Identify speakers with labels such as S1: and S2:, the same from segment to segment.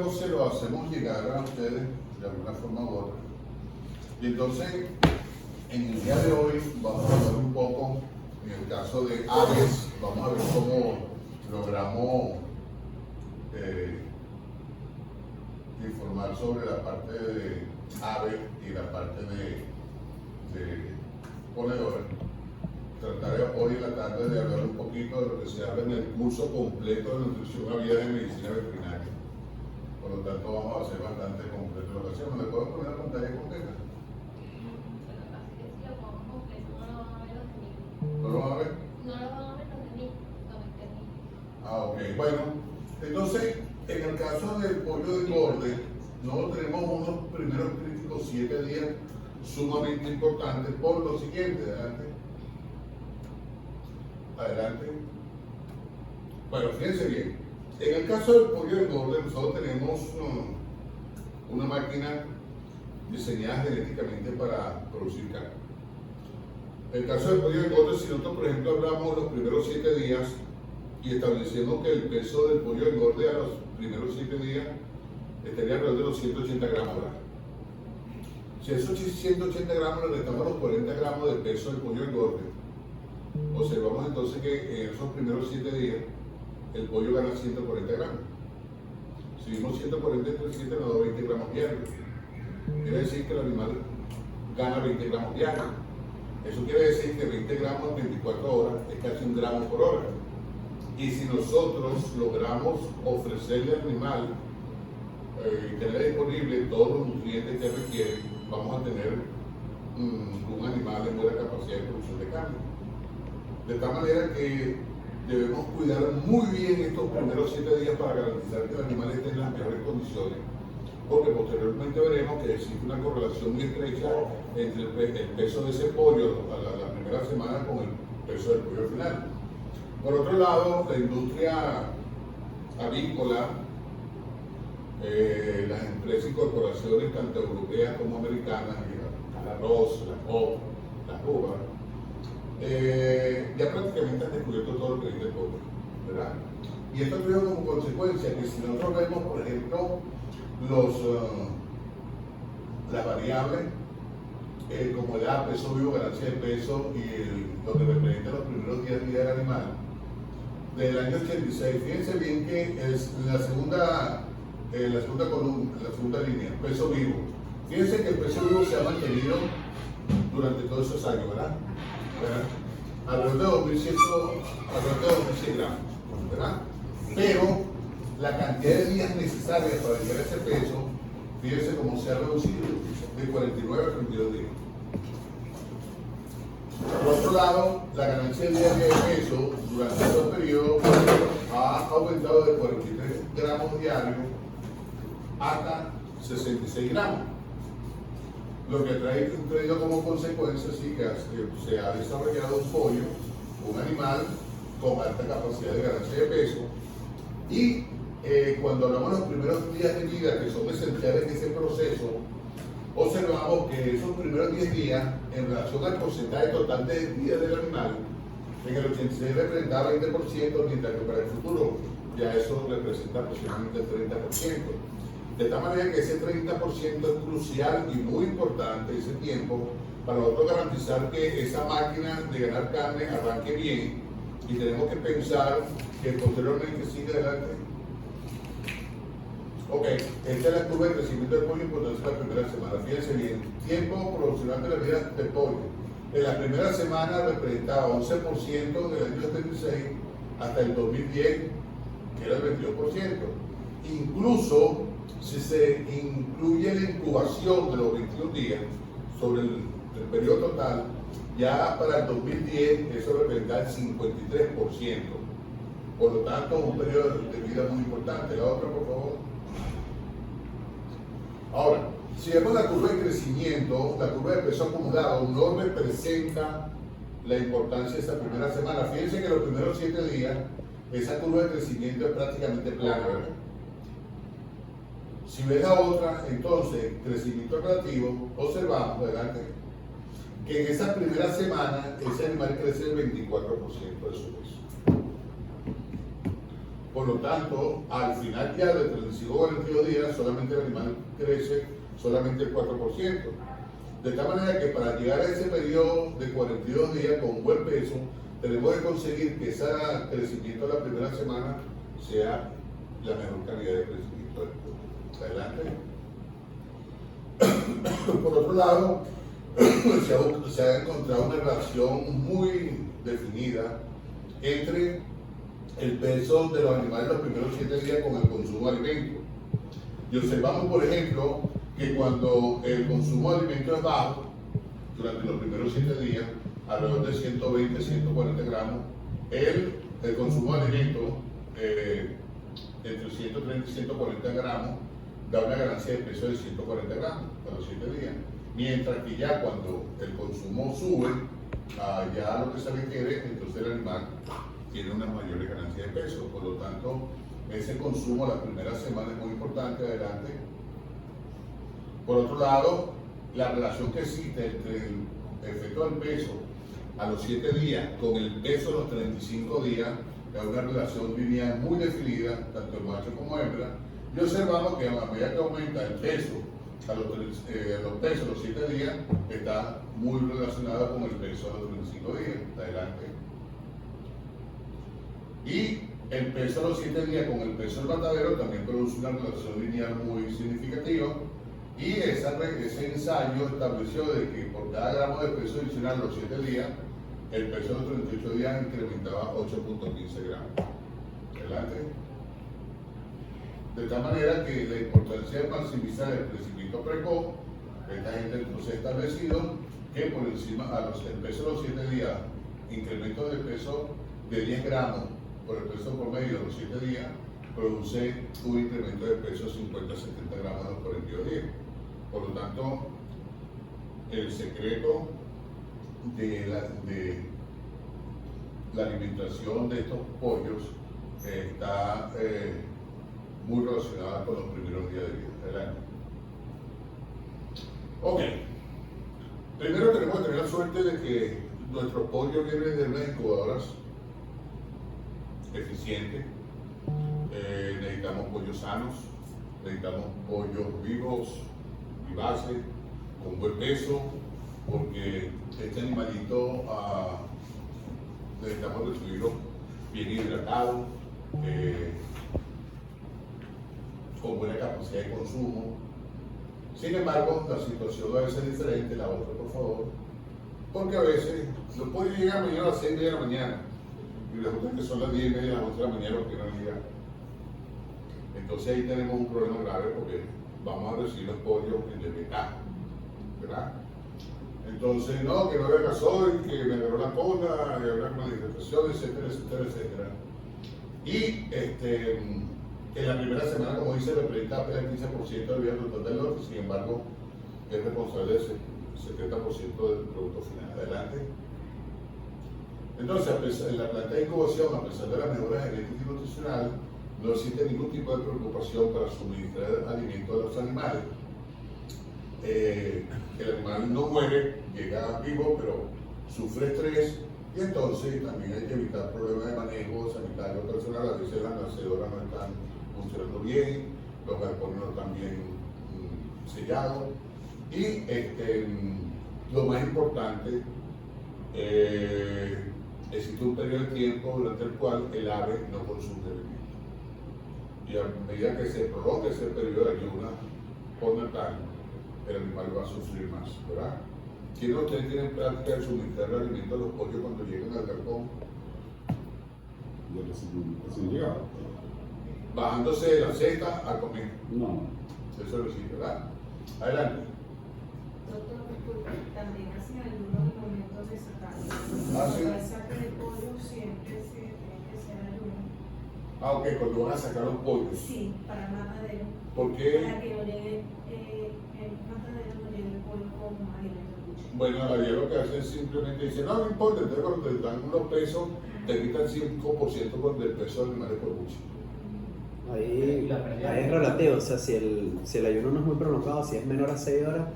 S1: Se lo hacemos llegar a ustedes de alguna forma u otra. Y entonces, en el día de hoy vamos a hablar un poco, en el caso de aves, vamos a ver cómo logramos informar sobre la parte de aves y la parte de ponedores. Trataré hoy en la tarde de hablar un poquito de lo que se habla en el curso completo de nutrición aviar en medicina veterinaria. Por lo tanto, vamos a hacer bastante completo lo que hacemos. ¿Le puedo poner la pantalla completa? ¿No lo van a ver?
S2: No lo van a ver los de mí,
S1: Ah, ok. Bueno, entonces, en el caso del pollo de engorde, nosotros tenemos unos primeros críticos 7 días sumamente importantes por lo siguiente. Adelante. Adelante. Bueno, fíjense bien. En el caso del pollo de engorde, nosotros tenemos una máquina diseñada genéticamente para producir carne. En el caso del pollo de engorde, si nosotros, por ejemplo, hablamos de los primeros 7 días y establecemos que el peso del pollo de engorde a los primeros 7 días estaría alrededor de los 180 gramos. Si a esos 180 gramos le restamos los 40 gramos de peso del pollo de engorde, observamos entonces que en esos primeros 7 días el pollo gana 140 gramos. Si vimos 140 entre 7 nos da 20 gramos diarios. Quiere decir que el animal gana 20 gramos diarios. Eso quiere decir que 20 gramos en 24 horas es casi 1 gramo por hora. Y si nosotros logramos ofrecerle al animal tener disponible todos los nutrientes que requiere, vamos a tener un animal de buena capacidad de producción de carne. De tal manera que debemos cuidar muy bien estos primeros 7 días para garantizar que el animal esté en las mejores condiciones, porque posteriormente veremos que existe una correlación muy estrecha entre el peso de ese pollo a la primera semana con el peso del pollo final. Por otro lado, la industria avícola, las empresas y corporaciones tanto europeas como americanas, el arroz, la pop, las uvas, ya prácticamente han descubierto todo lo que dice el pollo, ¿verdad? Y esto trae como consecuencia que si nosotros vemos, por ejemplo, las variables como edad, peso vivo, ganancia de peso y lo que representa los primeros 10 días del animal, del año 86, fíjense bien que es la segunda columna, la segunda línea, peso vivo. Fíjense que el peso vivo se ha mantenido durante todos esos años, ¿verdad? Alrededor de 2.100 gramos, ¿verdad? Pero la cantidad de días necesarias para llegar a ese peso, fíjense cómo se ha reducido de 49 a 32 días. Por otro lado, la ganancia diaria de peso durante estos periodos ha aumentado de 43 gramos diarios hasta 66 gramos. Lo que ha traído como consecuencia sí, que se ha desarrollado un pollo, un animal con alta capacidad de ganancia de peso. Y cuando hablamos de los primeros días de vida, que son esenciales en ese proceso, observamos que esos primeros 10 días, en relación al porcentaje total de vida del animal, en el 86 representaba 20%, mientras que para el futuro ya eso representa aproximadamente el 30%. De tal manera que ese 30% es crucial y muy importante ese tiempo para nosotros garantizar que esa máquina de ganar carne arranque bien, y tenemos que pensar que posteriormente sigue adelante. Ok, esta es la curva de crecimiento del pollo importante la primera semana. Fíjense bien, tiempo proporcional de la vida del pollo. En la primera semana representaba 11% del año 76 hasta el 2010, que era el 22%. Incluso si se incluye la incubación de los 21 días sobre el periodo total, ya para el 2010 eso representa el 53%. Por lo tanto, un periodo de vida muy importante. La otra, por favor. Ahora, si vemos la curva de crecimiento, la curva de peso acumulado no representa la importancia de esa primera semana. Fíjense que los primeros 7 días, esa curva de crecimiento es prácticamente plana, ¿verdad? Si ves la otra, entonces, crecimiento relativo, observamos, adelante, que en esa primera semana ese animal crece el 24% de su peso. Por lo tanto, al final ya de 35 o 42 días, solamente el animal crece solamente el 4%. De tal manera que para llegar a ese periodo de 42 días con buen peso, tenemos que conseguir que ese crecimiento de la primera semana sea la mejor calidad de crecimiento del pollo. Adelante. Por otro lado, se ha encontrado una relación muy definida entre el peso de los animales los primeros 7 días con el consumo de alimentos. Y observamos, por ejemplo, que cuando el consumo de alimentos es bajo, durante los primeros 7 días, alrededor de 120, 140 gramos, el consumo de alimentos entre 130 y 140 gramos da una ganancia de peso de 140 gramos a los 7 días. Mientras que ya cuando el consumo sube, ya lo que se requiere, entonces el animal tiene una mayor ganancia de peso. Por lo tanto, ese consumo la primera semana es muy importante. Adelante. Por otro lado, la relación que existe entre el efecto del peso a los 7 días con el peso a los 35 días es una relación lineal muy definida, tanto en macho como hembra, y observamos que a medida que aumenta el peso los pesos a los 7 días está muy relacionado con el peso a los 35 días. Adelante. Y el peso a los 7 días con el peso del matadero también produce una relación lineal muy significativa, y ese ensayo estableció de que por cada gramo de peso adicional a los 7 días, el peso a los 38 días incrementaba 8.15 gramos. Adelante. De tal manera que la importancia de maximizar el crecimiento precoz, esta gente entonces ha establecido que por encima el peso de los 7 días, incremento de peso de 10 gramos por el peso promedio de los 7 días, produce un incremento de peso de 50 a 70 gramos a los 42 días. Por lo tanto, el secreto de la alimentación de estos pollos está muy relacionada con los primeros días de vida. Adelante. Ok. Primero tenemos que tener la suerte de que nuestros pollos vienen de unas incubadoras eficientes. Necesitamos pollos sanos, necesitamos pollos vivos, vivaces, con buen peso, porque este animalito necesitamos recibirlo bien hidratado, con buena capacidad de consumo. Sin embargo, la situación debe ser diferente. La otra, por favor, porque a veces los pollos llegan mañana a las 6:30 de la mañana y resulta que son las 10:30, las 11 de la mañana porque no llegan. Entonces ahí tenemos un problema grave, porque vamos a recibir los pollos en desventaja, ¿verdad? Entonces, no, que no había gasoil, que me agarró la cola, que había una hidratación, etcétera, etcétera, etcétera. Y en la primera semana, como dice, representa apenas el 15% del vida total del lote, sin embargo, es responsable del 70% del producto final. Adelante. Entonces, en la planta de incubación, a pesar de las mejoras genéticas y nutricionales, no existe ningún tipo de preocupación para suministrar alimento a los animales. El animal no muere, llega vivo, pero sufre estrés, y entonces también hay que evitar problemas de manejo sanitario personal. A veces las nacedoras no están funcionando bien, los galpones no están bien sellados, y lo más importante, existe un periodo de tiempo durante el cual el ave no consume alimento. Y a medida que se prolonga ese periodo de ayuda postnatal, el animal va a sufrir más, ¿verdad? ¿Quiénes de ustedes tienen práctica de suministrar alimento a los pollos cuando llegan al galpón?
S2: Yo recién llegado.
S1: Bajándose de la cesta a comer.
S2: No.
S1: Eso lo sí, ¿verdad? Adelante.
S3: Doctor, disculpe, también hacen algunos momentos de sacarlo.
S1: Sí.
S3: Para el saque de pollo siempre tiene que ser ayuno.
S1: Ok, cuando van a sacar los pollos.
S3: Sí, para el matadero.
S1: ¿Por qué?
S3: Para que no llegue, el matadero no llegue el pollo con alimento mucho.
S1: Bueno, la idea lo que hacen es simplemente dicen, no importa, entonces cuando te dan unos pesos, te quitan 5% del peso del animal por mucho.
S4: Ahí es relativo, o sea, si el ayuno no es muy prolongado, si es menor a 6 horas,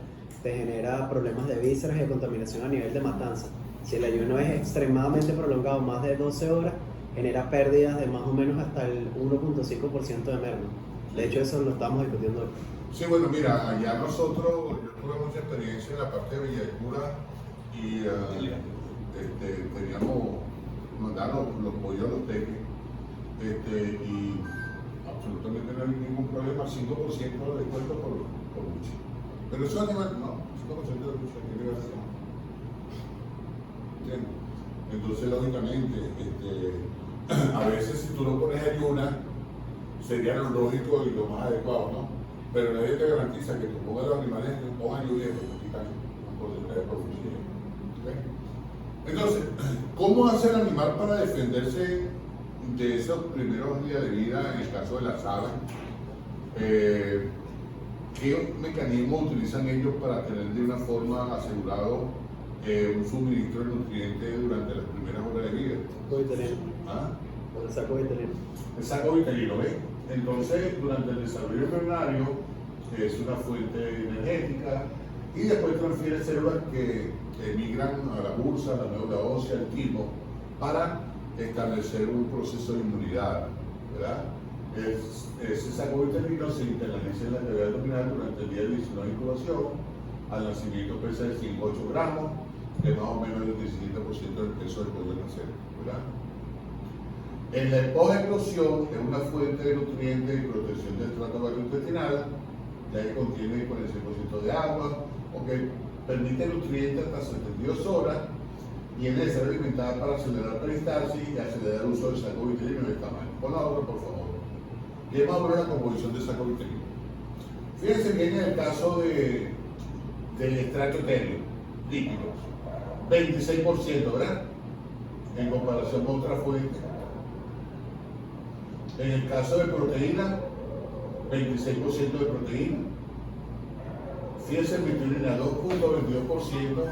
S4: te genera problemas de vísceras y de contaminación a nivel de matanza. Si el ayuno es extremadamente prolongado, más de 12 horas, genera pérdidas de más o menos hasta el 1.5% de merma. De hecho, eso lo estamos discutiendo hoy.
S1: Sí, bueno, mira, allá nosotros, yo tuve mucha experiencia en la parte de Villacura y nos daban los pollos a los teques y absolutamente no hay ningún problema, 5% de descuento por mucho. Pero esos animales, no, 5% de mucho, ¿qué le vas a hacer? ¿Entiendes? Entonces, lógicamente, a veces si tú lo pones ayuna, sería lo lógico y lo más adecuado, ¿no? Pero nadie te garantiza que tú pongas los animales en pongan lluvia y te quitan un porcentaje de producción. ¿Okay? Entonces, ¿cómo hace el animal para defenderse de esos primeros días de vida en el caso de las aves? ¿Qué mecanismos utilizan ellos para tener de una forma asegurado un suministro de nutrientes durante las primeras horas de vida?
S4: Saco vitelino.
S1: ¿Ah?
S4: El saco vitelino.
S1: El saco vitelino, ¿ves? Entonces, durante el desarrollo embrionario es una fuente energética y después transfiere células que emigran a la bursa, a la médula ósea, al timo, para establecer un proceso de inmunidad, ¿verdad? Ese saco vitelino se internaliza en la cavidad abdominal durante el día de 19 de incubación. Al nacimiento pesa de 5 a 8 gramos, que es más o menos el 17% del peso del pollo nacer, ¿verdad? En la poseclosión es una fuente de nutrientes y protección del tracto gastrointestinal, ya que contiene 46% de agua, que permite nutrientes hasta 72 horas y es necesario alimentar para acelerar peristalsis y acelerar el uso del saco vitelino de tamaño. Pon la otra, por favor. Y es más o menos la composición del saco vitelino. Fíjense bien en el caso del extracto etéreo líquido, 26%, ¿verdad? En comparación con otra fuente. En el caso de proteína, 26% de proteína. Fíjense en metionina, 2.22%,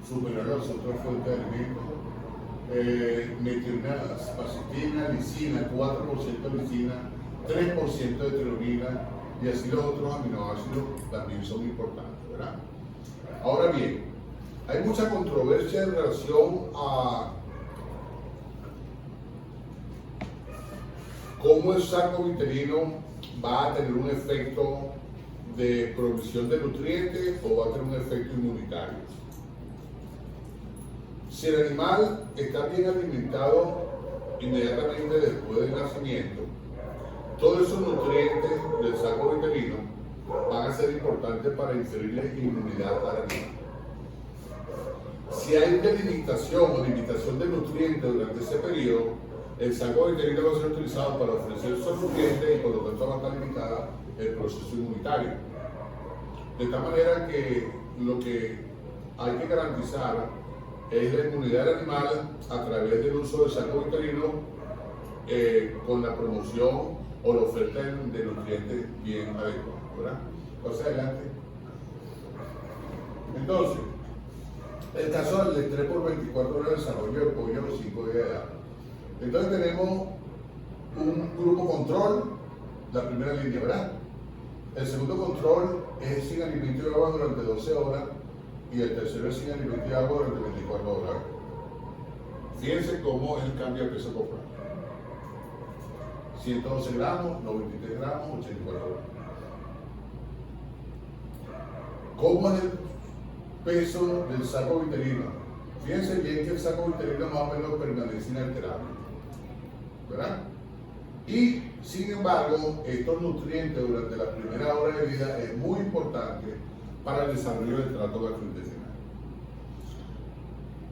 S1: superior a las otras fuentes de alimentos. Metionina, pacitina, lisina, 4% de lisina, 3% de treonina, y así los otros aminoácidos también son importantes, ¿verdad? Ahora bien, hay mucha controversia en relación a cómo el saco vitelino va a tener un efecto de provisión de nutrientes o va a tener un efecto inmunitario. Si el animal está bien alimentado inmediatamente después del nacimiento, todos esos nutrientes del saco vitelino van a ser importantes para inferirle inmunidad al animal. Si hay delimitación o limitación de nutrientes durante ese periodo, el saco vitelino va a ser utilizado para ofrecer esos nutrientes y por lo tanto va a estar limitada el proceso inmunitario. De tal manera que lo que hay que garantizar es la inmunidad del animal a través del uso del saco vitelino con la promoción o la oferta de nutrientes bien adecuados, ¿verdad? Pasa adelante. Entonces, el caso del estrés por 24 horas de desarrollo del pollo a los 5 días de edad. Entonces tenemos un grupo control, la primera línea, ¿verdad? El segundo control es sin alimento y agua durante 12 horas y el tercero es sin alimento y agua durante 24 horas. Fíjense cómo es el cambio de peso corporal. 112 gramos, 93 gramos, 84 gramos. ¿Cómo es el peso del saco vitelino? Fíjense bien que el saco vitelino más o menos permanece inalterable, ¿verdad? Y sin embargo, estos nutrientes durante la primera hora de vida es muy importante para el desarrollo del tracto gastrointestinal.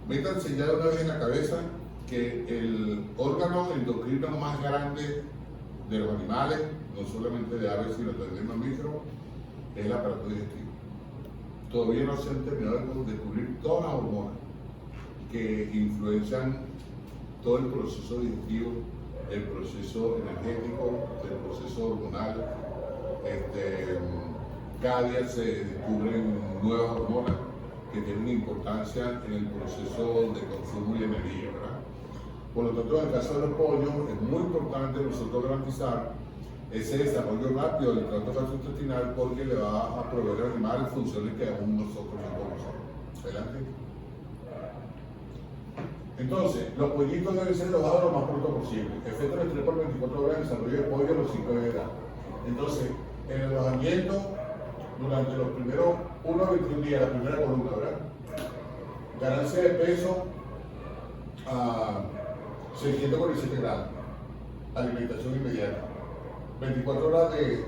S1: Métanse ya de una vez en la cabeza que el órgano endocrino más grande de los animales, no solamente de aves, sino también de mamíferos, es el aparato digestivo. Todavía no se han terminado de descubrir todas las hormonas que influencian todo el proceso digestivo, el proceso energético, el proceso hormonal. Cada día se descubren nuevas hormonas que tienen importancia en el proceso de consumo y energía, ¿verdad? Por lo tanto, en el caso de los pollos, es muy importante nosotros garantizar ese desarrollo rápido del tracto gastrointestinal porque le va a proveer al animal funciones que aún nosotros no conocemos. Adelante. Entonces, los pollitos deben ser dosados lo más pronto posible. Efecto de estrés por 24 horas en desarrollo de pollo a los 5 de edad. Entonces, en el alojamiento, durante los primeros 1 a 21 días, la primera columna, ¿verdad? Ganancia de peso a 647 gramos. Alimentación inmediata. 24 horas de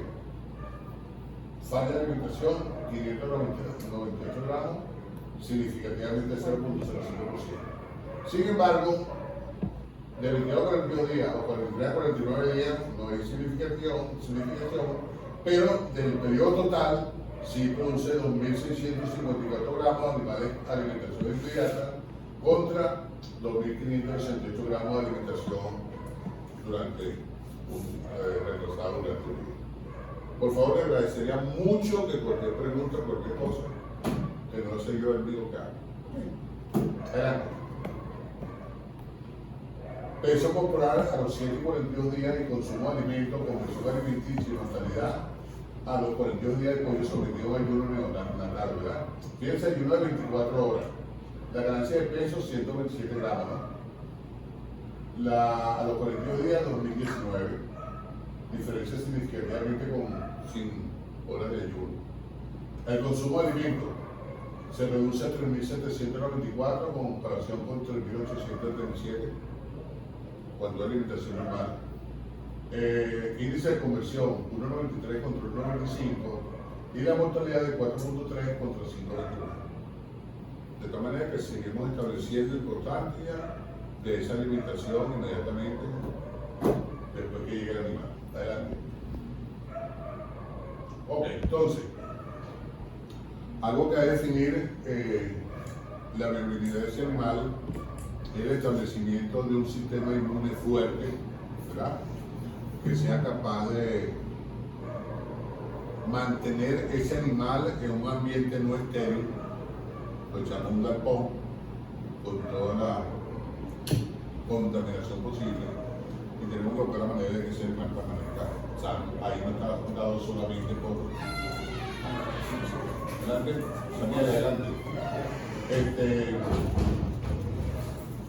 S1: falla de alimentación, 598 gramos, significativamente 0.05%. Sin embargo, de 22 a 42 días o 43 a 49 días no hay significación, pero del periodo total sí produce 2.654 gramos de alimentación inmediata contra 2.568 gramos de alimentación durante retrasado durante el día. Por favor, le agradecería mucho que cualquier pregunta, cualquier cosa, que no sé yo el mismo que haga. Adelante. Peso corporal a los 142 días y consumo de alimentos, conversión alimenticia y mortalidad a los 42 días de pollo sometido a ayuno neonatal, ¿verdad? Fíjense, ayuno de 24 horas. La ganancia de peso, 127 gramos, ¿no? A los 42 días, 2019. Diferencia significativamente sin horas de ayuno. El consumo de alimentos se reduce a 3.794 con comparación con 3.837 cuando hay alimentación normal. Índice de conversión 1.93 contra 1.95 y la mortalidad de 4.3 contra 5.21. De tal manera que seguimos estableciendo importancia de esa alimentación inmediatamente después que llegue el animal. Adelante. Ok, entonces, algo que hay que definir la viabilidad de ese animal es el establecimiento de un sistema inmune fuerte, ¿verdad? Que sea capaz de mantener ese animal en un ambiente no estéril, lo echamos un galpón con toda la contaminación posible y tenemos que buscar la manera de que ese animal permanezca sano. Ahí no está fundado solamente por adelante,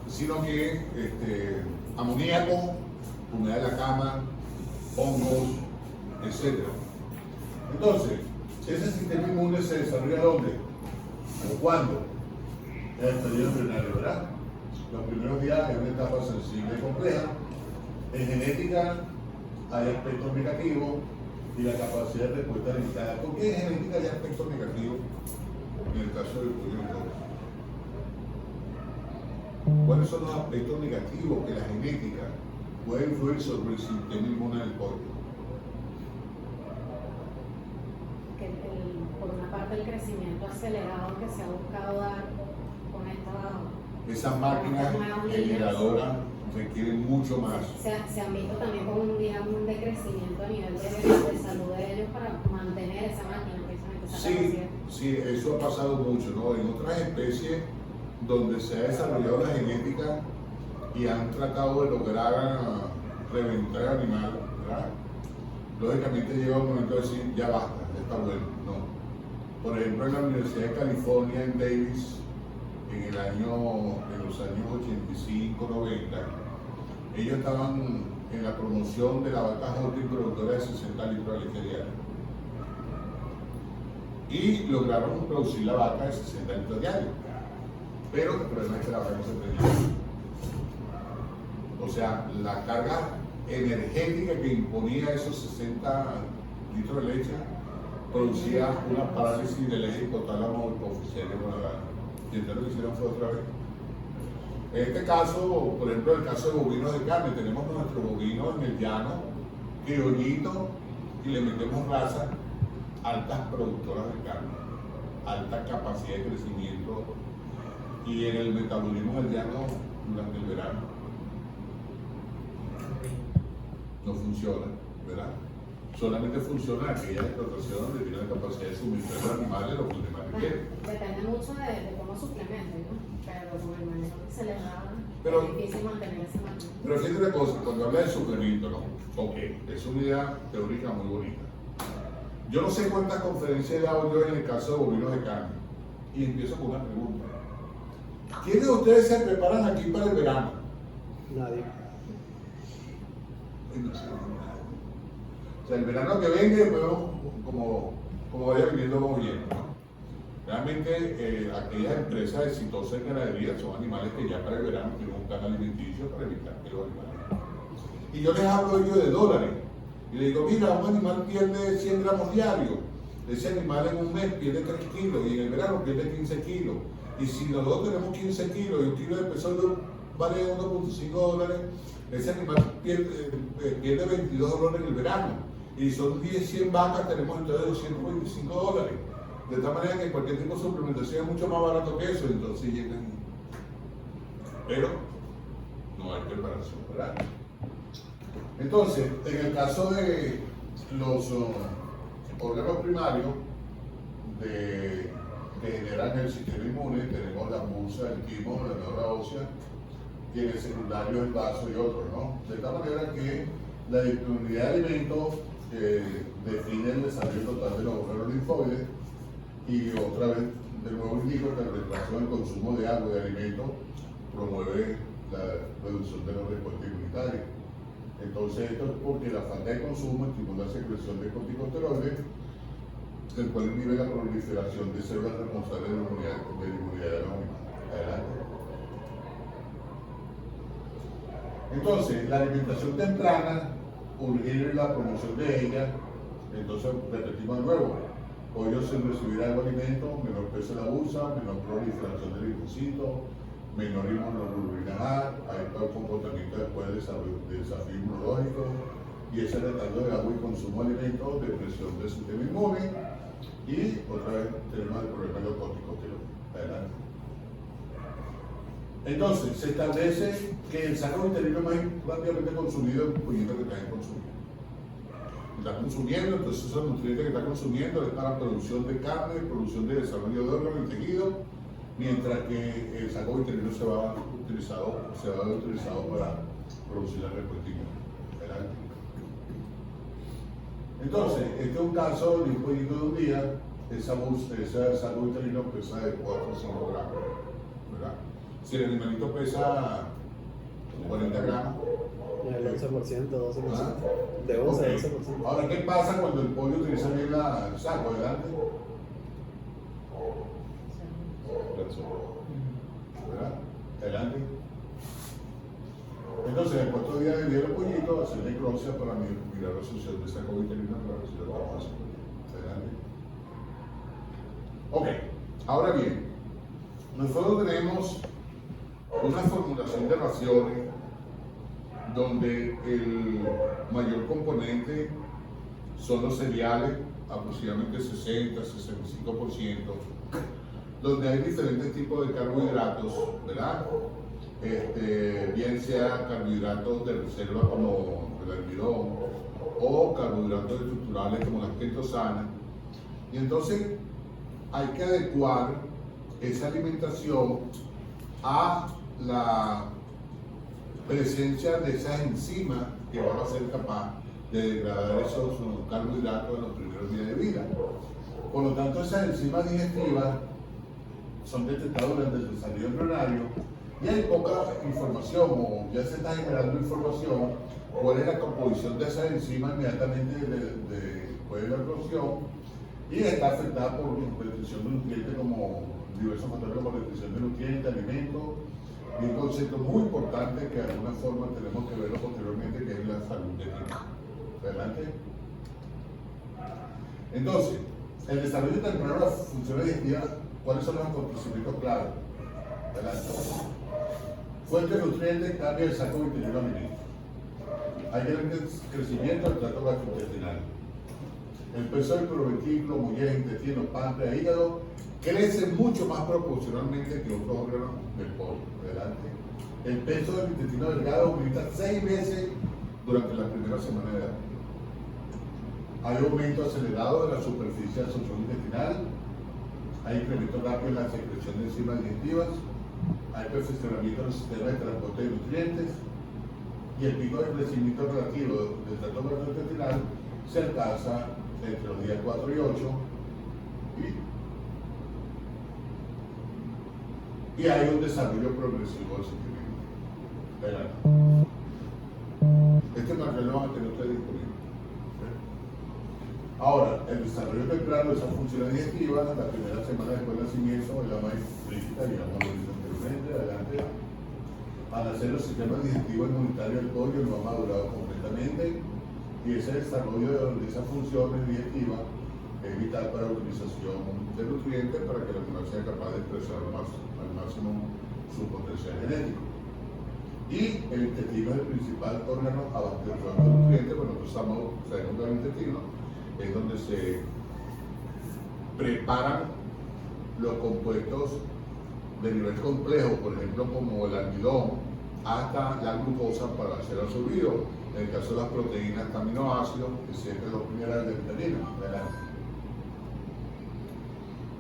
S1: sino que amoníaco, humedad de la cama, hongos, etc. Entonces, ese sistema inmune se desarrolla ¿dónde? ¿Cuándo? En el periodo embrionario, ¿verdad? Los primeros días es una etapa sensible y compleja. En genética hay aspectos negativos y la capacidad de respuesta limitada. ¿Por qué en genética hay aspectos negativos en el caso del pollo entonces? ¿Cuáles son los aspectos negativos que la genética puede influir sobre el sistema inmune del pollo?
S5: Por una parte, el crecimiento acelerado que se ha buscado dar con
S1: esas máquinas generadoras requieren mucho más.
S5: Se han visto también como un decrecimiento a nivel de salud de ellos para mantener esa máquina, precisamente esa capacidad.
S1: Sí, eso ha pasado mucho, ¿no? En otras especies donde se ha desarrollado la genética y han tratado de lograr reventar al animal, ¿verdad? Lógicamente llega un momento de decir, ya basta, ya está bueno, no. Por ejemplo, en la Universidad de California, en Davis, en los años 85, 90, ellos estaban en la promoción de la vaca Holstein productora de 60 litros de leche diaria. Y lograron producir la vaca de 60 litros diarios. Pero el problema es que la vaca no se tenía. O sea, la carga energética que imponía esos 60 litros de leche producía una parálisis del eje hipotálamo hipofisio gonadal. Y entonces lo que hicieron fue otra vez. En este caso, por ejemplo, el caso de bovinos de carne, tenemos nuestros bovinos en el llano, criollitos, y le metemos raza, altas productoras de carne, alta capacidad de crecimiento, y en el metabolismo del llano durante el verano no funciona, ¿verdad? Solamente funciona aquella explotación donde tiene la capacidad de suministrar a los animales lo que los animales quieren.
S5: Depende mucho de cómo suplementen, ¿no? Pero con el manejo que se les da,
S1: Pero,
S5: es difícil mantener ese manejo.
S1: Pero fíjate una cosa, cuando habla de suplemento, ¿no? Ok, es una idea teórica muy bonita. Yo no sé cuántas conferencias he dado yo en el caso de bovinos de carne. Y empiezo con una pregunta. ¿Quiénes de ustedes se preparan aquí para el verano?
S4: Nadie.
S1: O sea, el verano que venga, después como vaya viniendo, vamos viendo, ¿no? Realmente, aquellas empresas exitosas en ganadería son animales que ya para el verano tienen un plan alimenticio para evitar que los animales. Y yo les hablo yo de dólares. Y le digo, mira, un animal pierde 100 gramos diarios. Ese animal en un mes pierde 3 kilos y en el verano pierde 15 kilos. Y si nosotros tenemos 15 kilos y un kilo de peso vale 1.5 dólares, ese animal pierde 22 dólares en el verano. Y son 100 vacas, tenemos entonces 225 dólares. De tal manera que cualquier tipo de suplementación es mucho más barato que eso, entonces llegan. Pero no hay preparación para ello. Entonces, en el caso de los órganos primarios que generan el sistema inmune, tenemos la musa, el timo, la médula ósea, y en el secundario el vaso y otros, ¿no? De tal manera que la disponibilidad de alimentos define el desarrollo total de los órganos linfoides, y otra vez, de nuevo indico que la retracción del consumo de agua y de alimentos promueve la reducción de la respuesta inmunitaria. Entonces, esto es porque la falta de consumo estimula la secreción de corticosteroides, el cual inhibe la proliferación de células responsables de la inmunidad de los animales. Adelante. Entonces, la alimentación temprana, urgir la promoción de ella. Entonces, repetimos de nuevo: pollo sin recibir algo de alimento, menor peso de la bursa, menor proliferación del linfocito, menor inmunoglobulina A, hay todo el comportamiento después del desafío inmunológico, y ese retardo de agua y consumo de alimentos, depresión del sistema inmune, y otra vez tenemos el problema de los corticosteroides. Adelante. Entonces, se establece que el saco uterino más rápidamente consumido es el pollito que está consumiendo. Está consumiendo, entonces esos nutrientes que está consumiendo es para producción de carne, producción de desarrollo de órganos y tejidos, mientras que el saco uterino se va a ver utilizado para producir la respuesta inmune. Adelante. Entonces, este es un caso de un pollito de un día. Ese saco uterino pesa de 4 a 5 gramos, ¿verdad? Si el animalito pesa 40 gramos,
S4: El 11%, 12%.
S1: ¿ah?
S4: De 11 a
S1: Okay.
S4: 12%.
S1: Ahora, ¿qué pasa cuando el pollo utiliza bien el saco? Adelante. ¿Verdad? Adelante. Entonces, el cuarto día de vida del pollito, hacer necropsia para mirar la sucesión de saco uterino para ver si lo vamos a hacer. Adelante. Ok, ahora bien, nosotros tenemos una formulación de raciones donde el mayor componente son los cereales, aproximadamente 60-65%, donde hay diferentes tipos de carbohidratos, ¿verdad? Bien sea carbohidratos de reserva como el almidón o carbohidratos estructurales como las ketosanas. Y entonces hay que adecuar esa alimentación a la presencia de esas enzimas que van a ser capaces de degradar esos carbohidratos en los primeros días de vida. Por lo tanto, esas enzimas digestivas son detectadas durante el desarrollo embrionario y hay poca información, o ya se está generando información, cuál es la composición de esas enzimas inmediatamente después de la eclosión, y está afectada por restricción de nutrientes, como diversos factores como restricción de nutrientes, alimentos, y un concepto muy importante que de alguna forma tenemos que verlo posteriormente, que es la salud de niños. Adelante. Entonces, el desarrollo temprano de las funciones digestivas, ¿cuáles son los acontecimientos claves? Adelante. Fuente de nutrientes, cambia el saco uterino alimento. Hay gran crecimiento del tracto gastrointestinal. El peso del proventículo, molleja, intestino, páncreas, hígado, crece mucho más proporcionalmente que otros órganos del pollo. Adelante. El peso del intestino delgado aumenta 6 veces durante la primera semana de edad. Hay aumento acelerado de la superficie del absorción intestinal. Hay incremento rápido en la secreción de enzimas digestivas. Hay perfeccionamiento del sistema de transporte de nutrientes. Y el pico de crecimiento relativo del tracto gastrointestinal se alcanza entre los días 4 y 8. y hay un desarrollo progresivo del sentimiento. Verán. Este material lo van a tener ustedes disponible. Ahora, el desarrollo temprano de esas funciones digestivas, la primera semana después del nacimiento, es la más explícita, digamos lo mismo anteriormente, adelante. Al nacer el sistema digestivo inmunitario del pollo no ha madurado completamente y ese desarrollo de esas funciones digestivas es vital para la utilización de nutrientes para que el animal sea capaz de expresar al máximo su potencial genético. Y el intestino es el principal órgano abastecedor de nutrientes, pero nosotros sabemos que el intestino es donde se preparan los compuestos de nivel complejo, por ejemplo como el almidón, hasta la glucosa para ser absorbido. En el caso de las proteínas, aminoácidos, y siempre los minerales de vitamina.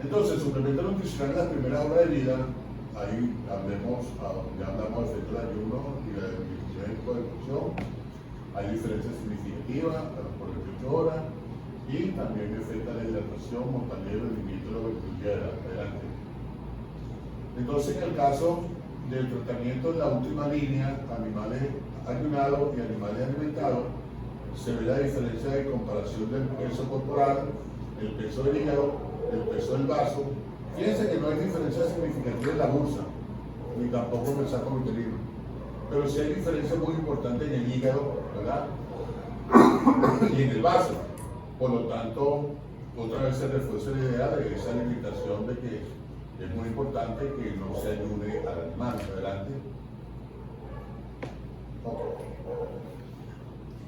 S1: Entonces, suplemento nutricional en las primeras horas de vida, ahí ya hablamos del efecto del ayuno y la definición de función. Hay diferencias significativas por 28 horas y también afecta la hidratación, mortalidad y rendimiento de la fertilidad. Adelante. Entonces, en el caso del tratamiento de la última línea, animales ayunados y animales alimentados, se ve la diferencia de comparación del peso corporal, el peso del hígado, el peso del vaso. Fíjense que no hay diferencia significativa en la bursa, ni tampoco en el saco uterino, pero sí hay diferencia muy importante en el hígado, ¿verdad? Y en el vaso. Por lo tanto, otra vez se refuerza la idea de esa limitación de que es muy importante que no se ayude al animal. Adelante.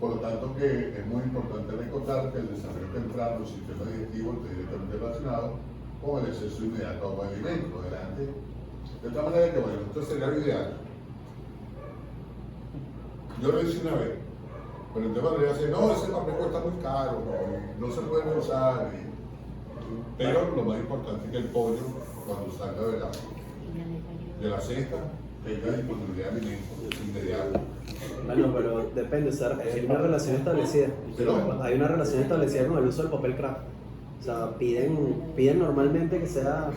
S1: Por lo tanto, que es muy importante recordar que el desarrollo temprano del sistema digestivo está directamente relacionado con el exceso inmediato de alimentos. Adelante. De tal manera que, bueno, esto sería lo ideal. Yo lo hice una vez, pero el tema de decir, no, ese papel cuesta muy caro, no se puede usar. Pero lo más importante es que el pollo, cuando salga de la cesta, tenga disponibilidad de alimentos inmediatos.
S4: Bueno, pero depende, o sea, hay una relación establecida. Hay una relación establecida con el uso del papel craft. O sea, piden normalmente que sea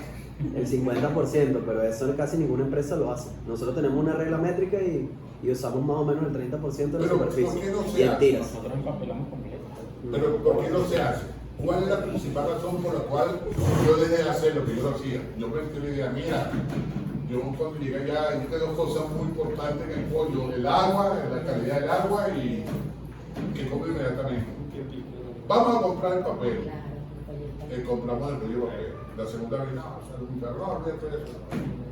S4: el 50%, pero eso casi ninguna empresa lo hace. Nosotros tenemos una regla métrica y usamos más o menos el 30% de la superficie. Y en tiras.
S6: Nosotros empapelamos completo.
S1: Pero ¿por qué no se hace? ¿Cuál es la principal razón por la cual yo dejé de hacer lo que yo hacía? Yo me metí la idea, mira, yo cuando llegué allá, hay dos cosas muy importantes en el pollo: el agua, la calidad del agua y que come inmediatamente. Vamos a comprar el papel. Compramos el rollo de papel. La segunda vez, no, o sea, un error, de hacer eso.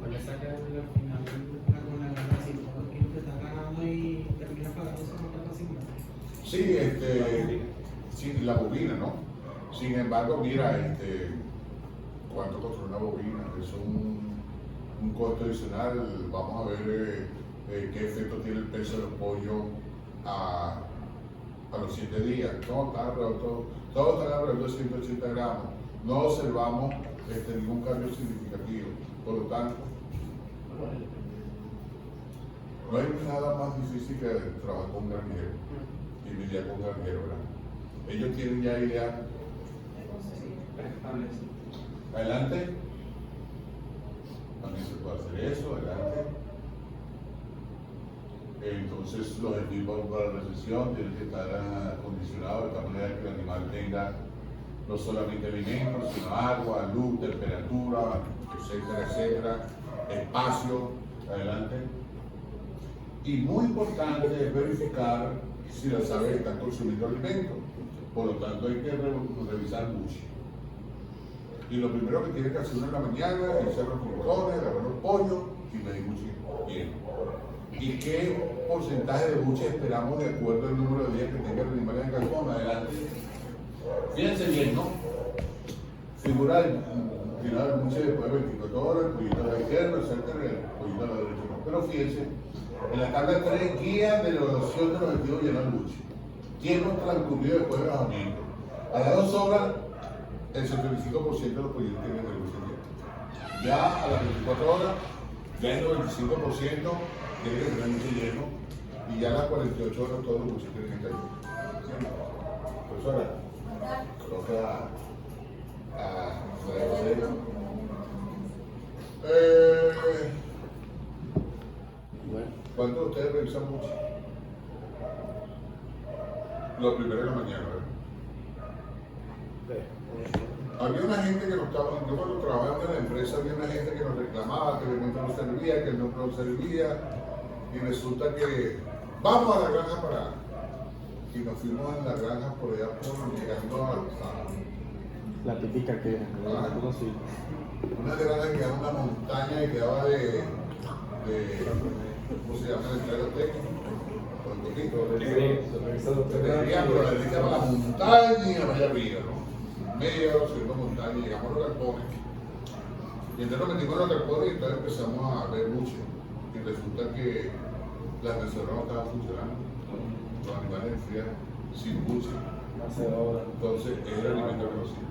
S7: Porque saca al final con la gana así, porque te está ganando y terminas pagando esa nota fácilmente.
S1: Sí, la bobina, ¿no? Sin embargo, mira, ¿cuánto costó una bobina? Es un costo adicional. Vamos a ver qué efecto tiene el peso del pollo a los 7 días. Todo está alrededor de 180 gramos. No observamos ningún cambio significativo. Por lo tanto, no hay nada más difícil que trabajar con un granjero y lidiar con un granjero, ¿verdad? Ellos tienen ya idea. Adelante. También se puede hacer eso, adelante. Entonces los equipos para la recesión tienen que estar acondicionados de tal manera que el animal tenga no solamente alimentos, sino agua, luz, temperatura, etcétera, etcétera, espacio, adelante. Y muy importante es verificar si las aves están consumiendo alimentos. Por lo tanto, hay que revisar mucho. Y lo primero que tiene que hacer uno en la mañana es hacer los rincones, agarrar los pollos y medir buche bien. ¿Y qué porcentaje de buche esperamos de acuerdo al número de días que tenga el animal en el galpón? Adelante. Fíjense bien, ¿no? Figura el buche después de 24 horas, el pollito a la izquierda, etcétera, el pollito a la derecha. Pero fíjense, en la tabla 3, guía de evaluación del objetivo llenar el buche. Tiempo transcurrido después del bajamiento. A las 2 horas, el 75% de los pollitos tienen el buche lleno. Ya a las 24 horas, ya el 95% tiene que tener el buche lleno. Y ya a las 48 horas todos los buches tienen que estar llenos. Profesora, toca a
S4: Bueno,
S1: ¿Cuántos de ustedes revisan mucho? Lo primero de la mañana, ¿verdad? Había una gente que nos estaba, yo cuando trabajaba en la empresa, había una gente que nos reclamaba que el alimento no servía, que el no servía, y resulta que vamos a la granja para. Y nos fuimos a la granja por allá, llegando a
S2: La típica que conocí.
S1: una granja que quedaba en una montaña y quedaba de ¿cómo se llama? El entrada técnico, por el poquito. Se veía por la derecha para la montaña y allá arriba, ¿no? Media segunda montaña, llegamos a los galpones. Y entonces nos metimos en los galpones y entonces empezamos a ver mucho. Y resulta que las reservas no estaban funcionando. Los animales enfrían sin buche. Entonces es el alimento que nos sirve.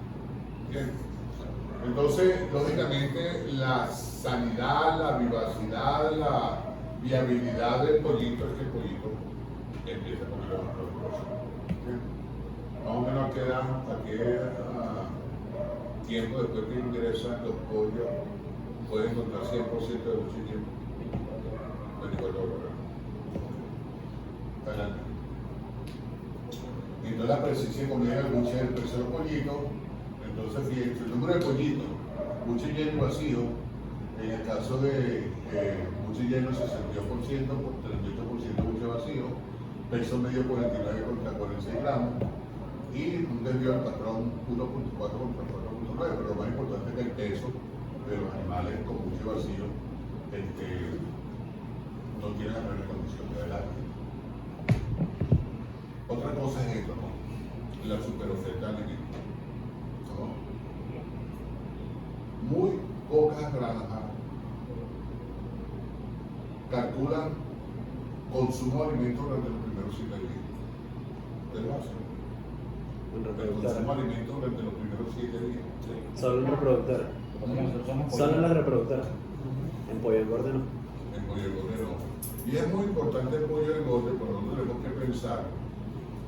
S1: Bien. Entonces, lógicamente, la sanidad, la vivacidad, la viabilidad del pollito es que el pollito empieza a comer los cosas. Más o menos a qué tiempo después que ingresan los pollos pueden encontrar 100% de buche y tiempo. 24 horas. Adelante. Y entonces la presencia de comida del buche es el precio del pollito. Entonces, fíjense, el número de pollitos, buche lleno y vacío, en el caso de buche lleno 62%, 38% buche vacío, peso medio 49 contra 46 gramos, y un desvío al patrón 1.4 contra 4.9, pero lo más importante es que el peso de los animales con buche vacío no tiene la menor condición de adelante. Otra cosa es esto, ¿no? La superoferta de alimentos. Muy pocas granjas calculan consumo de alimentos durante los primeros 7 días. ¿Ustedes lo hacen? El consumo de alimentos durante los primeros 7 días.
S4: solo en reproductora. Solo en las reproductoras. En pollo engorde no.
S1: En pollo engorde no. Y es muy importante el pollo engorde, pero nosotros tenemos que pensar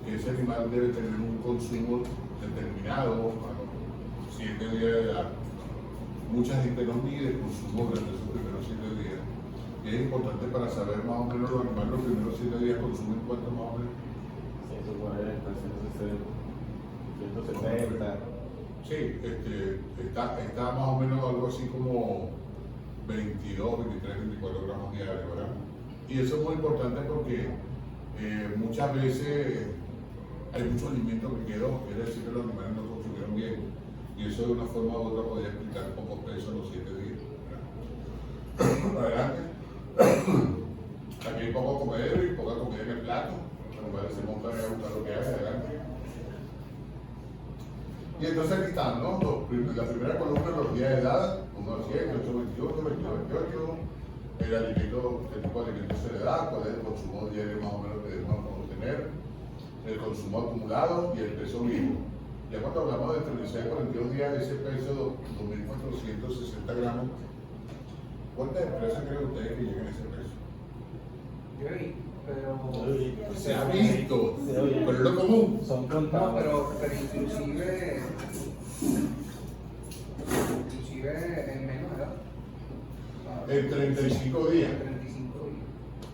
S1: que ese animal debe tener un consumo determinado a los 7 días de edad. Mucha gente no mide el consumo durante esos primeros 7 días. Y es importante para saber más o menos los animales los primeros 7 días consumen cuánto más o menos.
S2: 140, 160, 170.
S1: Sí, está más o menos algo así como 22, 23, 24 gramos diarios, ¿verdad? Y eso es muy importante porque muchas veces hay mucho alimento que quedó, quiere decir que los animales no consumieron bien. Y eso de una forma u otra podría explicar un poco peso en los 7 días. Adelante. Aquí hay poco comedero y poca comida en el plato. Los animales se montan a buscar lo que hay. Adelante. Y entonces aquí están, ¿no? La primera columna, los días de edad, 1 al 7, 8, 21, 22, 28. El alimento, qué tipo de alimento se le da, cuál es el consumo diario más o menos que debemos obtener, el consumo acumulado y el peso vivo. Ya cuando hablamos de 36 a 42 días, ese peso de 2.460 gramos, ¿cuántas empresas creen ustedes que lleguen a ese peso?
S7: Yo vi, pero.
S1: Se ha visto, pero es lo común.
S2: Son
S7: No,
S2: contados.
S7: pero inclusive en menos edad.
S1: En 35 días.
S7: 35 días.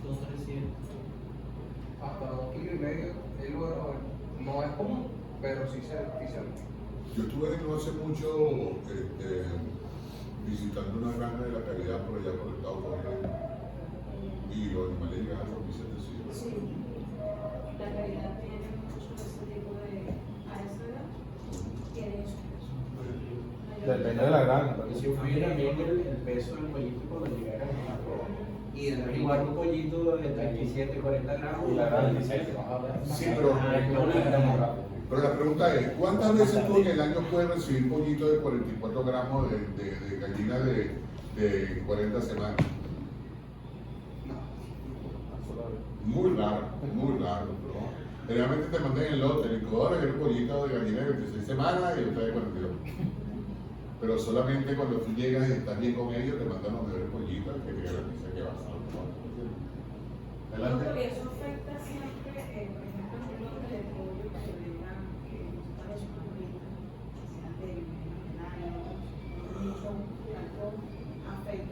S3: 2,300.
S7: Hasta 2,5 kilos el lugar no es común, pero sí se ve.
S1: Yo estuve no hace mucho visitando una granja de la caridad por allá por el Estado Unidos y los animales llegan a 2.700.
S3: Sí. La calidad tiene mucho ese tipo de. A esa edad, tiene eso.
S2: Depende de la granja.
S6: Y si fui también el peso del pollito cuando llegara a la
S7: Y
S6: y igual un pollito de 37, 40 gramos.
S2: Y la granja 17.
S1: Sí, pero la pregunta es, ¿cuántas veces tú en el año puedes recibir pollito de 44 gramos de gallina de 40 semanas? Muy raro, ¿no? Generalmente te mandan en el lote, el incubador es un pollito de gallina de 26 semanas y otra de 42. Pero solamente cuando tú llegas y estás bien con ellos, te mandan los mejores pollitos que te garantizan que vas a lo. Adelante.
S3: Porque eso afecta siempre, por ejemplo, el lote de pollo que vengan, que nosotros somos ahorita, que sean de mucho cartón, afecta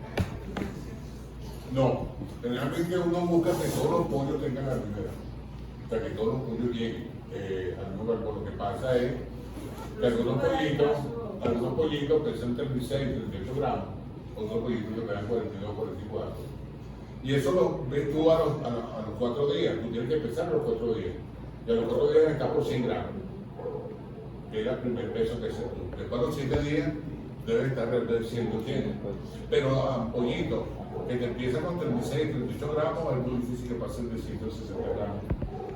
S1: No, generalmente uno busca que todos los pollos tengan la primera. O sea, que todos los pollos lleguen al mismo galpón. Lo que pasa es que algunos pollitos pesan 36, 38 gramos, otros pollitos que pesan 42, 44. Y eso lo ves tú a los 4 días. Tú tienes que pesar a los 4 días. Y a los 4 días está por 100 gramos, que es el primer peso que se tú. Después de los 7 días debe estar alrededor de 180. Pero a pollitos que te empiezan con 36, 38 gramos, es muy difícil que pasen de 160 gramos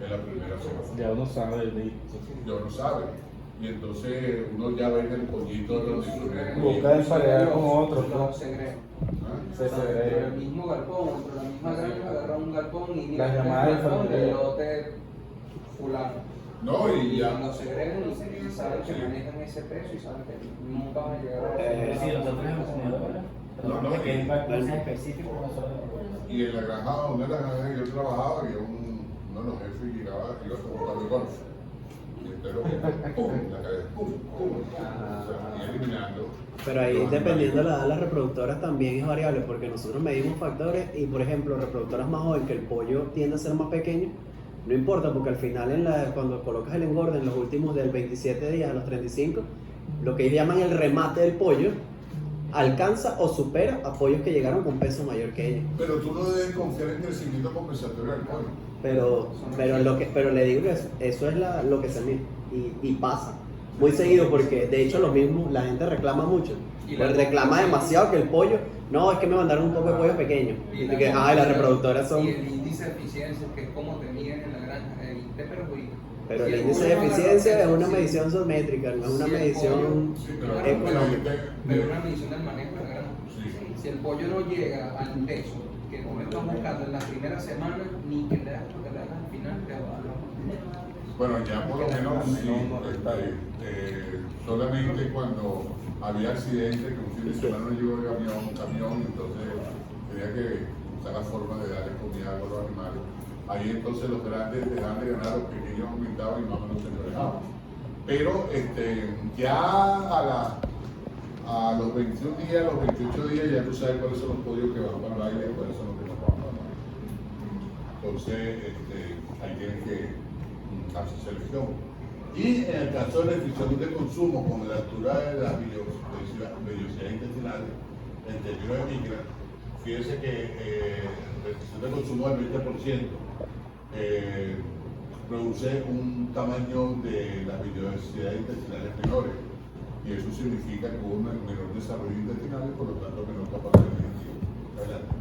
S1: en la primera semana.
S2: Ya uno sabe el ritmo.
S1: Ya uno sabe. Y entonces uno ya ve en el pollito donde
S2: Busca emparejar con otros, ¿no?
S6: Los segregan.
S2: Se
S6: Dentro
S2: segrega.
S6: del mismo galpón, dentro de la misma granja, agarra un galpón y mira,
S2: Las
S6: este
S2: llamadas de
S6: galpón
S2: familia.
S6: del lote fulano.
S1: No, y
S6: Y
S1: ya.
S6: los segregan y saben que manejan ese peso y saben que nunca van a llegar a
S8: Sí, nosotros en consumidores,
S1: No, no,
S8: que es
S1: y-
S8: una cosa específica nosotros.
S1: Y en la granja donde la granja yo trabajaba, había uno de los jefes que llegaba arriba como jugar de golf. Y entonces pum, la cabeza, pum, pum, o sea, y eliminando.
S4: Pero ahí,
S1: los
S4: dependiendo de la edad
S1: animales.
S4: de las reproductoras, también es variable, porque nosotros medimos factores y, por ejemplo, reproductoras más jóvenes, que el pollo tiende a ser más pequeño, no importa, porque al final, cuando colocas el engorde en los últimos del 27 días a los 35, lo que ellos llaman el remate del pollo, alcanza o supera a pollos que llegaron con peso mayor que ellos.
S1: Pero tú no debes confiar en crecimiento compensatorio del pollo.
S4: Pero le digo que eso es lo que se mide y pasa muy seguido, porque de hecho lo mismo la gente reclama mucho, pues reclama demasiado que el pollo, no, es que me mandaron un poco de pollo pequeño y que las reproductoras son,
S6: Y el índice de eficiencia, que es como te miden en la granja, te perjudica.
S4: pero
S6: Si
S4: el
S6: el
S4: índice de
S6: pollo agarra
S4: eficiencia es
S6: peso,
S4: una
S6: sí.
S4: medición sométrica, no es una
S6: Si el
S4: medición
S1: Sí, pero
S4: económica.
S6: Pero una medición del manejo de la granja.
S1: Sí.
S6: Si el pollo no llega al peso que tú estás buscando en la primera semana, ni que le hagas lo que le hagas al final, te va a dar.
S1: Bueno, ya por lo menos sí, solamente cuando había accidentes, que un fin de semana no llegó el camión, entonces tenía que buscar la forma de darle comida a los animales. Ahí entonces los grandes dejaban de ganar, los pequeños aumentaban y más o menos se reflejaban. Pero ya a los 21 días, a los 28 días, ya tú sabes cuáles son los pollos que van para el aire y cuáles son los que no van para el aire. Entonces, ahí tienes que hacer selección. Y en el caso de restricción de consumo, con la altura de las vellosidades intestinales, en términos de micra, fíjense que restricción de consumo del 20% produce un tamaño de las vellosidades intestinales menores. Y eso significa que hubo un menor desarrollo intestinal y por lo tanto menor capacidad digestiva. Adelante.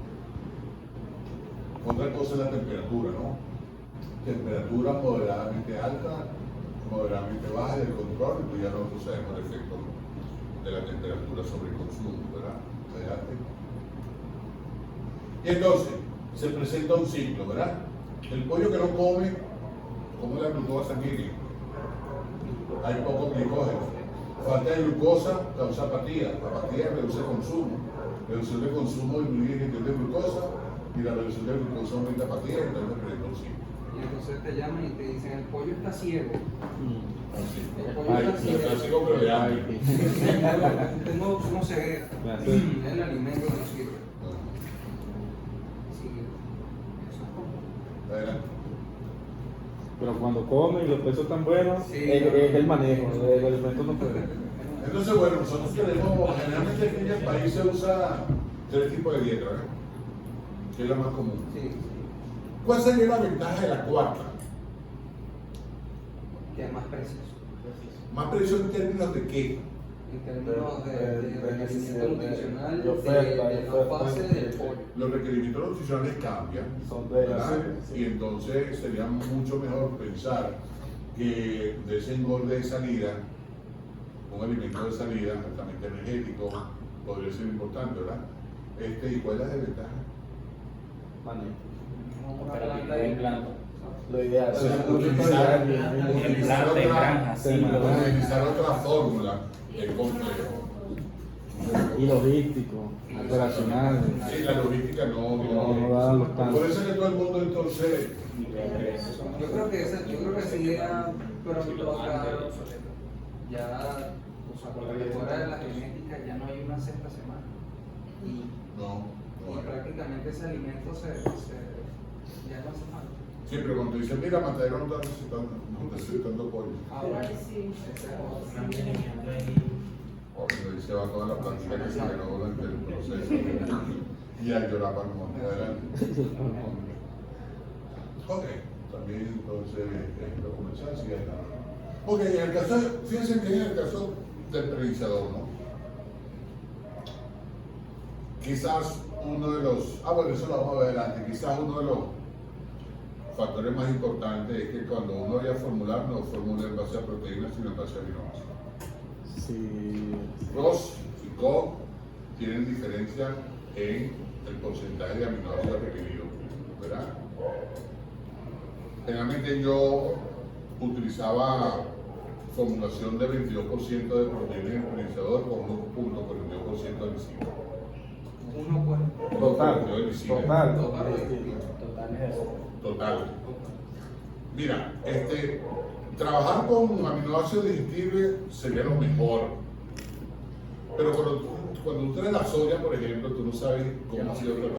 S1: Otra cosa es la temperatura, ¿no? Temperatura moderadamente alta, moderadamente baja y el control, pues ya nosotros sabemos el efecto de la temperatura sobre el consumo, ¿verdad? Adelante. Y entonces, se presenta un ciclo, ¿verdad? El pollo que no come la glucosa sanguínea. Hay poco glicógeno. Falta de glucosa causa apatía. La apatía reduce consumo. Reducción de consumo disminuye la ingestión de glucosa y la reducción de glucosa aumenta apatía, entonces presenta un ciclo.
S6: Y entonces te llaman y te dicen, el pollo está ciego.
S1: Así.
S6: El pollo
S2: Ay,
S6: está ciego.
S1: Clásico, pero de hambre.
S6: Usted no se ve.
S2: Gracias.
S6: El alimento no sirve. Sí, eso es como.
S1: Adelante.
S2: Pero cuando come y los pesos están buenos,
S6: Sí.
S2: es el manejo, el alimento no puede.
S1: Entonces, bueno, nosotros tenemos, generalmente aquí en el país se usa 3 tipos de dieta, ¿verdad? Que es la más común.
S6: Sí,
S1: ¿Cuál sería la ventaja de la cuarta?
S6: que es más preciso.
S1: Más preciso en términos de qué?
S6: En términos de
S2: de
S6: requerimiento nutricional,
S2: de oferta,
S6: de la fase del pollo.
S1: Los requerimientos nutricionales cambian,
S2: Son de
S1: ¿verdad?
S2: sí.
S1: Y entonces sería mucho mejor pensar que de ese engorde de salida, un alimento de salida altamente energético, podría ser importante, ¿verdad? ¿Y cuál es la desventaja?
S2: Manejo.
S6: Una
S8: Pero
S6: planta
S8: que
S6: de
S8: implante.
S2: Lo ideal.
S1: Sí,
S2: un poquito
S1: utilizar-
S2: ideal,
S1: utilizar
S8: Implante en
S1: otra-
S8: granja, sí.
S1: Utilizar otra fórmula es complejo.
S2: Y logístico, operacional.
S1: Sí, la logística
S2: No dan los tantos.
S1: Por eso es que todo el mundo entonces,
S6: Yo creo que esa idea pronto va a quedar obsoleta. Ya, o sea, con la mejora de la genética ya no hay una sexta semana. Y
S1: no,
S6: y prácticamente ese alimento ya no hace falta.
S1: Sí, pero cuando tú dices, mira, Matadero no está necesitando pollo.
S6: Ahora,
S3: Sí.
S6: esa cosa.
S7: Un mantenimiento ahí.
S1: Porque ahí se va toda la plantilla que se ganó durante el proceso. Y al llorar para no adelante. Ok, también entonces lo comercial sí está. Ok, en el caso, fíjense que en el caso del preiniciador, ¿no? Quizás uno de los, bueno, eso lo vamos a ver adelante, quizás uno de los factores más importantes es que cuando uno vaya a formular, no formule en base a proteínas, sino en base a aminoácidos.
S2: Sí.
S1: Ross y Koch tienen diferencia en el porcentaje de aminoácidos requerido, ¿verdad? Generalmente yo utilizaba formulación de 22% de proteína en el preiniciador con 1.42% de lisina.
S6: Uno puede.
S2: Total. Total.
S6: Total.
S8: Total es eso.
S1: Total. Mira, trabajar con aminoácidos digestibles sería lo mejor. Pero cuando tú traes la soya, por ejemplo, tú no sabes cómo ha sido tratado.